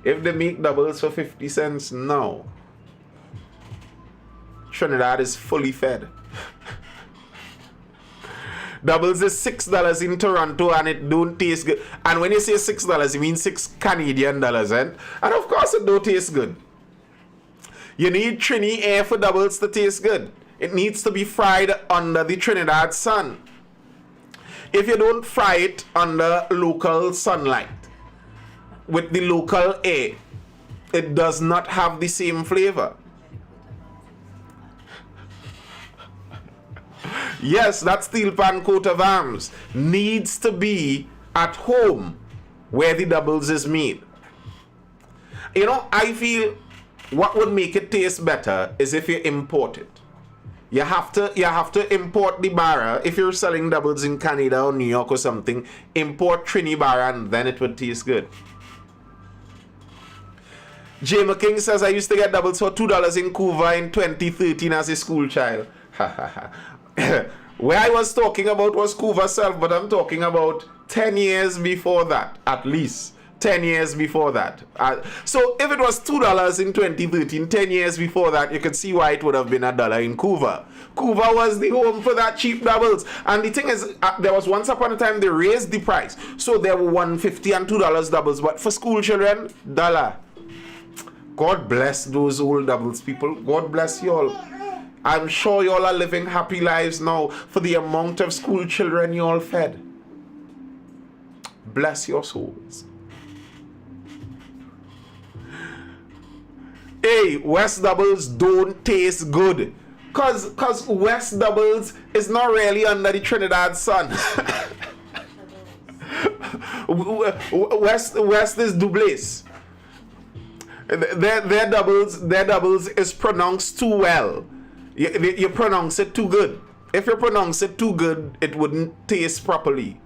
If they make doubles for 50 cents now, Trinidad is fully fed. Doubles is $6 in Toronto and it don't taste good. And when you say $6, you mean 6 Canadian dollars, and of course it don't taste good. You need Trini air for doubles to taste good. It needs to be fried under the Trinidad sun. If you don't fry it under local sunlight with the local air, it does not have the same flavor. Yes, that steel pan coat of arms needs to be at home where the doubles is made. You know, I feel what would make it taste better is if you import it. You have to import the barra. If you're selling doubles in Canada or New York or something, import Trini barra and then it would taste good. Jay McKing says, I used to get doubles for $2 in Cuba in 2013 as a school child. Where I was talking about was Cuba self, but I'm talking about 10 years before that, at least. 10 years before that. So if it was $2 in 2013, 10 years before that, you could see why it would have been $1 in Cuba. Cuba was the home for that cheap doubles. And the thing is, there was once upon a time they raised the price. So there were $1.50 and $2 doubles. But for school children, $1. God bless those old doubles people. God bless you all. I'm sure you all are living happy lives now for the amount of school children you all fed. Bless your souls. Hey, West doubles don't taste good. Cause West doubles is not really under the Trinidad sun. West is doubles. Their doubles is pronounced too well. You pronounce it too good. If you pronounce it too good, it wouldn't taste properly.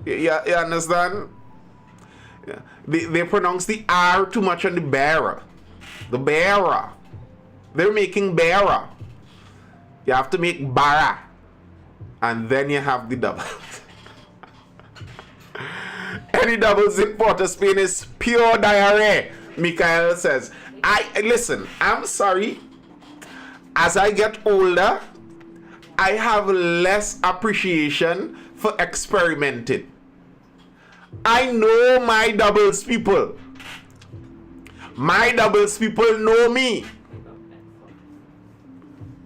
You understand? Yeah. They pronounce the R too much on the bearer. The bearer. They're making bearer. You have to make bara. And then you have the doubles. Any doubles in Port of Spain is pure diarrhea, Mikael says. Listen, I'm sorry. As I get older, I have less appreciation for experimenting. I know my doubles people. My doubles people know me.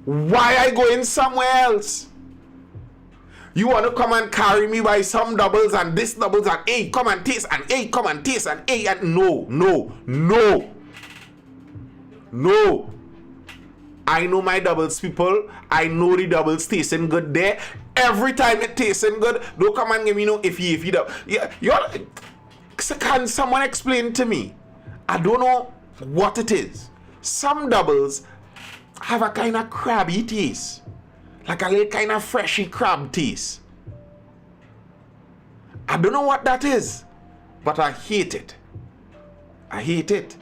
Why I going somewhere else? You want to come and carry me by some doubles and this doubles and hey, come and taste and hey, come and taste and hey, and no. I know my doubles people. I know the doubles tasting good there. Every time it tasting good, don't come and give me no iffy double. Yeah, can someone explain to me? I don't know what it is. Some doubles have a kind of crabby taste. Like a little kind of freshy crab taste. I don't know what that is. But I hate it. I hate it.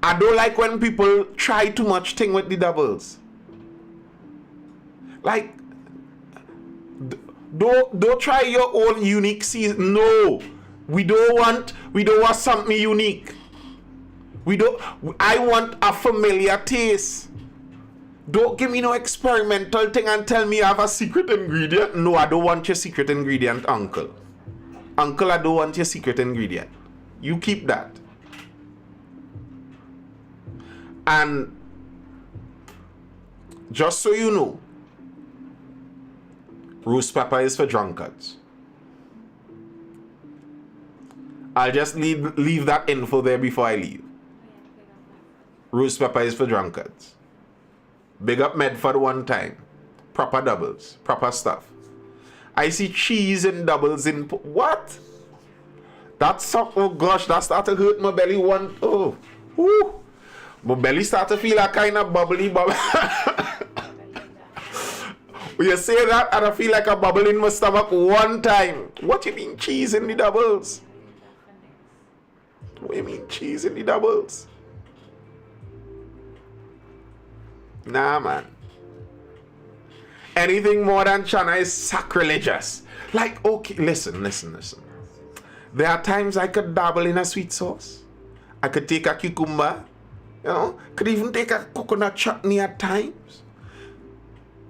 I don't like when people try too much thing with the doubles. Like, don't try your own unique season. No. We don't want something unique. I want a familiar taste. Don't give me no experimental thing and tell me I have a secret ingredient. No, I don't want your secret ingredient, uncle. Uncle, I don't want your secret ingredient. You keep that. And just so you know, roast pepper is for drunkards. I'll just leave that info there before I leave. Roast pepper is for drunkards. Big up Medford one time. Proper doubles. Proper stuff. I see cheese in doubles in... What? That's so... Oh gosh, that started to hurt my belly one... Oh. Woo. My belly started to feel a kind of bubbly bubble. You say that and I feel like a bubble in my stomach one time. What you mean cheese in the doubles? What do you mean cheese in the doubles? Nah, man. Anything more than chana is sacrilegious. Like, okay, listen. There are times I could dabble in a sweet sauce. I could take a cucumber. You know, could even take a coconut chutney at times.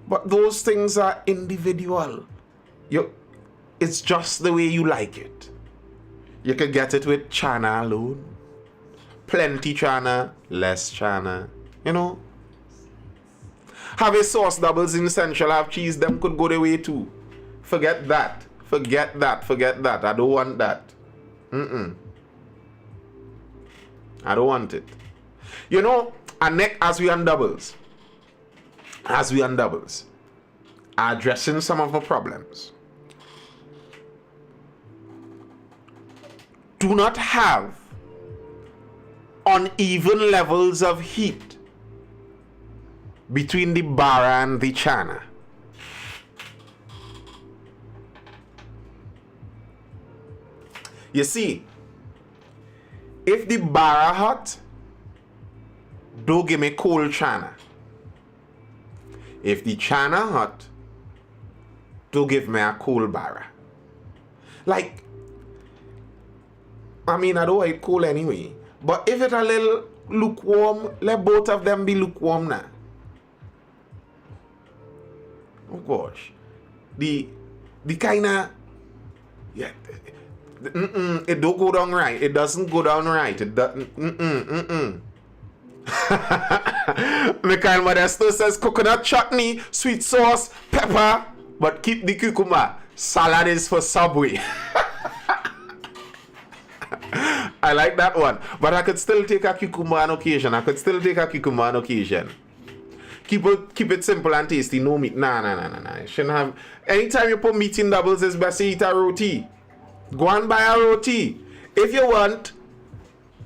But those things are individual. It's just the way you like it. You could get it with chana alone. Plenty chana, less chana. You know. Have a sauce doubles in Central, have cheese, them could go the way too. Forget that. I don't want that. I don't want it. You know, as we on doubles, are addressing some of the problems. Do not have uneven levels of heat between the bara and the chana. You see, if the bara hot, don't give me cold chana. If the chana hot, don't give me a cold bara. Like, I mean, I don't like cold anyway. But if it's a little lukewarm, let both of them be lukewarm now. Oh gosh. The kind of... Yeah. It don't go down right. It doesn't go down right. It doesn't... Mikhail Modesto says coconut chutney, sweet sauce, pepper, but keep the cucumber. Salad is for Subway. I like that one. But I could still take a cucumber on occasion. Keep it simple and tasty. No meat. Nah. You shouldn't have... Anytime you put meat in doubles, it's best to eat a roti. Go and buy a roti. If you want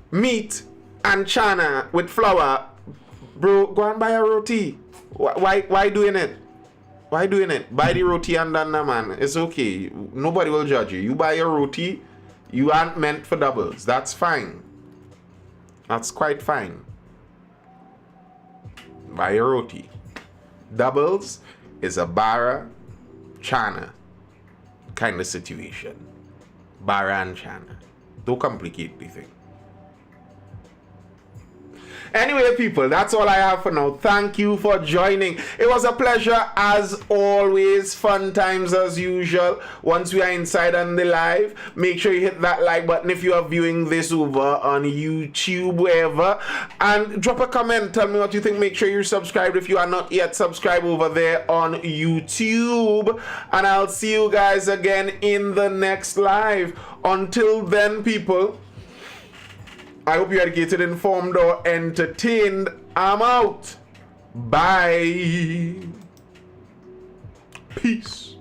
meat and chana with flour, bro, go and buy a roti. Why doing it? Buy the roti and done, man. It's okay. Nobody will judge you. You buy a roti, you aren't meant for doubles. That's fine. That's quite fine. Buy a roti. Doubles is a bara, chana kind of situation. Bara and chana. Don't complicate the thing. Anyway, people, that's all I have for now. Thank you for joining. It was a pleasure as always. Fun times as usual. Once we are inside on the live, make sure you hit that like button if you are viewing this over on YouTube, wherever. And drop a comment. Tell me what you think. Make sure you're subscribed if you are not yet subscribed over there on YouTube. And I'll see you guys again in the next live. Until then, people, I hope you're educated, informed, or entertained. I'm out. Bye. Peace.